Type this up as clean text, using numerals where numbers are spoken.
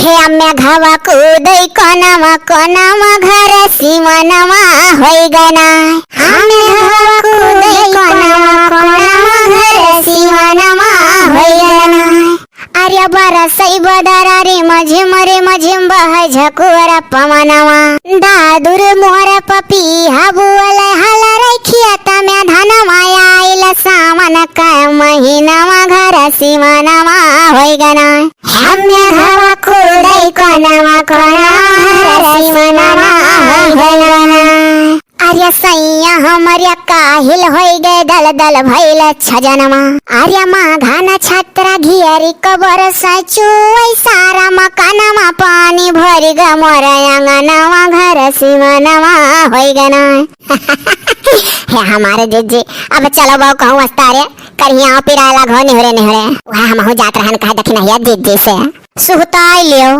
हे आम्या घावा कुदै कोनामा कोनामा घर सिमनमा होइगना आम्या घावा कुदै कोनामा कोनामा घर सिमनमा होइगना आर्य बरसै बदरारी मझिम रे मझिम बह झकुरा पवनमा दादुर मोर पपी हाबुवलै हाला रखिया तम्या धन माया आइल सामन काय महिनामा घर सिमनमा होइगना आम्या घावा कुदै कोनामा कोनामा घर सिमनमा होइगना आर्य सैया हमर्या काहिल होई गए दल दल भैल छजनमा आर्य माघाना छात्रा घियारी कबर सचु सारा मकानमा पानी भरि ग मोर आंगनमा घर सिमनमा होइगना हे हमारे जीजी अब चलो बहु कहूँ अस्तारे करिया पिराला घो निहरे निहरे वह हम जात रहन कह दखिन हिया जीजी से सुहताई लियो।